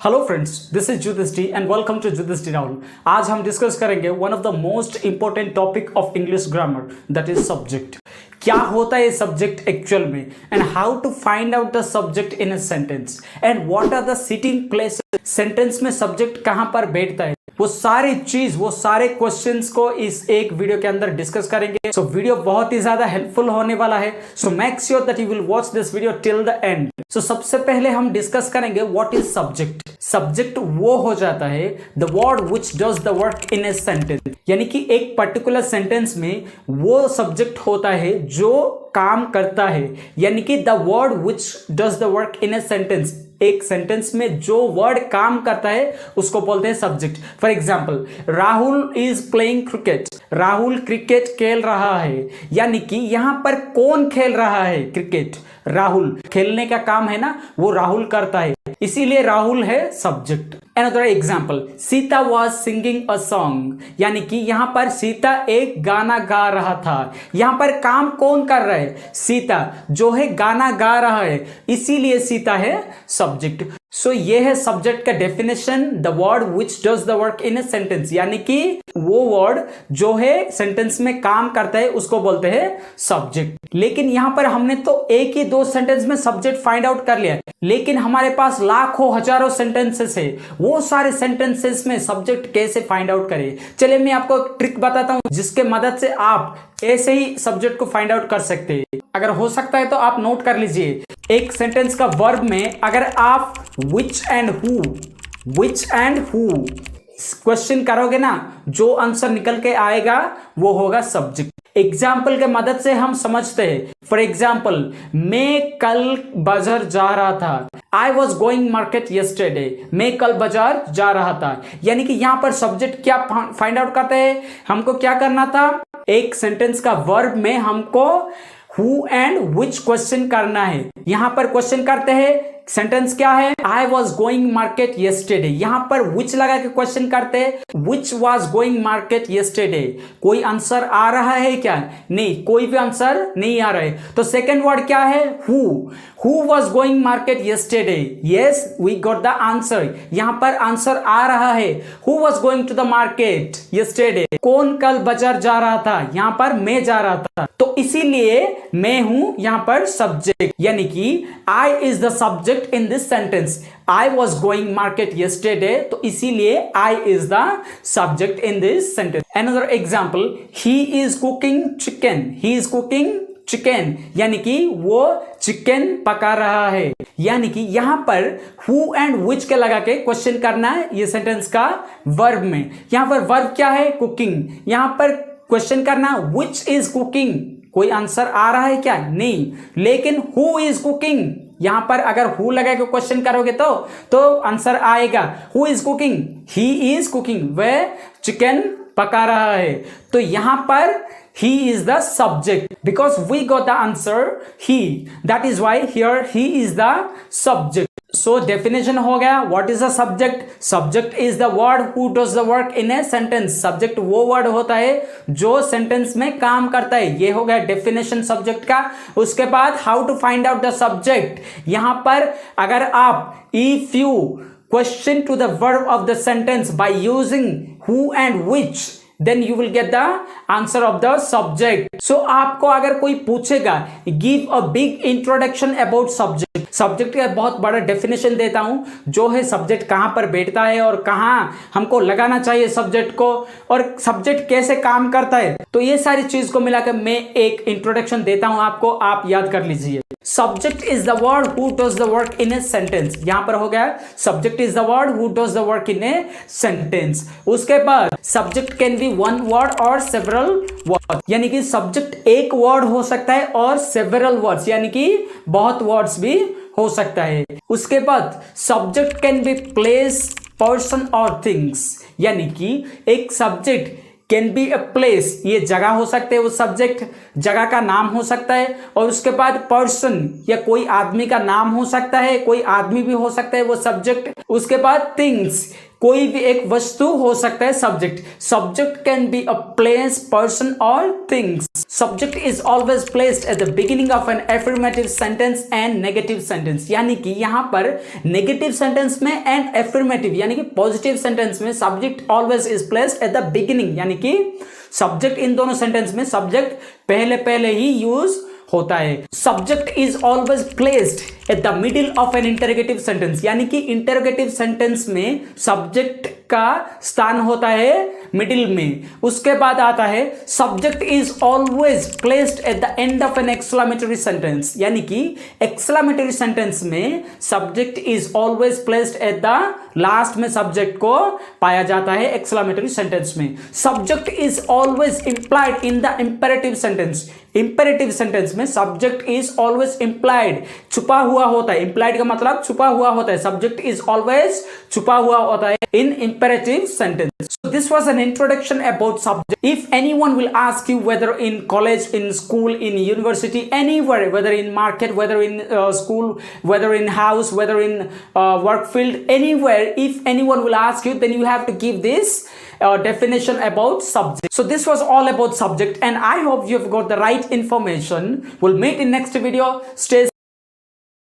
Hello friends, this is Judishti and welcome to Judishti Rahul. आज हम discuss करेंगे one of the most important topic of English grammar, that is subject. क्या होता है subject actual में and how to find out the subject in a sentence and what are the sitting places. Sentence में subject कहां पर बैठता है, वो सारे क्वेश्चंस को इस एक वीडियो के अंदर डिस्कस करेंगे। सो वीडियो बहुत ही ज्यादा हेल्पफुल होने वाला है। So make sure that you will watch this video till the end. So सबसे पहले हम डिस्कस करेंगे व्हाट इज सब्जेक्ट। सब्जेक्ट वो हो जाता है the word which does the work in a sentence, यानी कि एक पर्टिकुलर सेंटेंस में वो सब्जेक्ट होता है जो काम करता है, यानी कि the word which does the work in a sentence. एक सेंटेंस में जो वर्ड काम करता है उसको बोलते हैं subject. For example, Rahul is playing cricket. Rahul cricket खेल रहा है, यानी कि यहां पर कौन खेल रहा है? क्रिकेट। राहुल खेलने का काम है ना, वो राहुल करता है, इसीलिए राहुल है subject. Another example, Sita was singing a song, यानी कि यहां पर सीता एक गाना गा रहा था। यहां पर काम कौन कर रहा है? सीता, जो है गाना गा रहा है, इसीलिए सीता है सब्जेक्ट। सो ये है सब्जेक्ट का definition, the word which does the work in a sentence, यानी कि वो वर्ड जो है सेंटेंस में काम करता है उसको बोलते हैं सब्जेक्ट। लेकिन यहां पर हमने तो एक ही दो सेंटेंस में सब्जेक्ट फाइंड आउट कर लिया, लेकिन हमारे पास लाखों हजारों सेंटेंसेस है। वो सारे सेंटेंसेस में सब्जेक्ट कैसे फाइंड आउट करें? चलिए मैं आपको एक ट्रिक बताता हूं जिसके मदद से आप ऐसे ही सब्जेक्ट को फाइंड आउट कर सकते हैं। अगर हो सकता है तो आप नोट कर लीजिए। एक सेंटेंस का वर्ब में अगर आप which and who क्वेश्चन करोगे ना, जो आंसर निकल के आएगा वो होगा सब्जेक्ट। एग्जाम्पल के मदद से हम समझते हैं। फॉर एग्जाम्पल, मैं कल बाजार जा रहा था। I was going market yesterday. मैं कल बाजार जा रहा था, यानी कि यहां पर सब्जेक्ट क्या फाइंड आउट करते हैं, हमको क्या करना था? एक सेंटेंस का वर्ब में हमको हु एंड विच क्वेश्चन करना है। यहां पर क्वेश्चन करते हैं, सेंटेंस क्या है? I was going market yesterday. यहां पर विच लगा के क्वेश्चन करते हैं, which was going market yesterday. कोई आंसर आ रहा है क्या? नहीं, कोई भी आंसर नहीं आ रहा है। तो सेकेंड वर्ड क्या है? Who was going market yesterday. Yes, we got the answer. यहां पर आंसर आ रहा है, who was going to the market yesterday. कौन कल बाजार जा रहा था? यहां पर मैं जा रहा था, तो इसीलिए मैं हूं यहां पर सब्जेक्ट, यानी कि I is the subject in this sentence. I was going market yesterday, तो इसीलिए I is the subject in this sentence. Another example, he is cooking chicken. He is cooking chicken, यानी कि वो चिकन पका रहा है। यानी कि यहां पर who and which के लगा के क्वेश्चन करना है ये सेंटेंस का वर्ब में। यहां पर वर्ब क्या है? कुकिंग। यहां पर क्वेश्चन करना which is cooking। कोई आंसर आ रहा है क्या? नहीं। लेकिन who is cooking, यहां पर अगर हु लगा के क्वेश्चन करोगे तो आंसर आएगा who is cooking. He is cooking, वह चिकन पका रहा है। तो यहां पर he is the subject because we got the answer he, that is why here he is the subject. So definition हो गया, what is the subject? Subject is the word who does the work in a sentence. Subject वो word होता है जो sentence में काम करता है। ये हो गया definition subject का। उसके बाद how to find out the subject। यहां पर अगर आप if you question to the verb of the sentence by using who and which, then you will get the answer of the subject. So आपको अगर कोई पूछेगा give a big introduction about subject, subject का बहुत बड़ा definition देता हूं, जो है सब्जेक्ट कहां पर बैठता है और कहां हमको लगाना चाहिए सब्जेक्ट को, और सब्जेक्ट कैसे काम करता है। तो ये सारी चीज को मिलाकर मैं एक इंट्रोडक्शन देता हूं आपको, आप याद कर लीजिए। Subject is the word who does the work in a sentence. यहां पर हो गया subject is the word who does the work in a sentence. उसके बाद subject can B one word और सेवरल वर्ड, यानी कि सब्जेक्ट एक वर्ड हो सकता है और सेवरल वर्ड्स, यानी कि बहुत वर्ड्स भी हो सकता है। उसके बाद subject can B place, person और थिंग्स, यानी कि एक subject can be a place, ये जगह हो सकते हैं, वो सब्जेक्ट जगह का नाम हो सकता है। और उसके बाद पर्सन, या कोई आदमी का नाम हो सकता है, कोई आदमी भी हो सकता है वो सब्जेक्ट। उसके बाद थिंग्स, कोई भी एक वस्तु हो सकता है subject. Subject can be a place, person और things. Subject is always placed at the beginning of an affirmative sentence and negative sentence, यानी कि यहां पर नेगेटिव सेंटेंस में एंड एफर्मेटिव यानी कि पॉजिटिव सेंटेंस में subject always is placed at the beginning, यानी कि सब्जेक्ट इन दोनों सेंटेंस में सब्जेक्ट पहले पहले ही यूज होता है। Subject is always placed at the middle of an interrogative sentence, यानी कि इंटरोगेटिव सेंटेंस में सब्जेक्ट का स्थान होता है मिडिल में। उसके बाद आता है subject is always placed at the end of an exclamatory sentence, यानी कि एक्सक्लेमेटरी सेंटेंस में subject is always placed at the last में सब्जेक्ट को पाया जाता है एक्सक्लेमेटरी सेंटेंस में। Subject is always implied in the imperative sentence, imperative sentence में सब्जेक्ट इज ऑलवेज इंप्लाइड, छुपा हुआ होता है। इंप्लाइड का मतलब छुपा हुआ होता है। सब्जेक्ट इज ऑलवेज छुपा हुआ होता है in imperative sentence. So this was an introduction about subject. If anyone will ask you, whether in college, in school, in university, anywhere, whether in market, whether in school, whether in house, whether in work field, anywhere, if anyone will ask you, then you have to give this definition about subject. So this was all about subject, and I hope you have got the right information. We'll meet in next video. Stay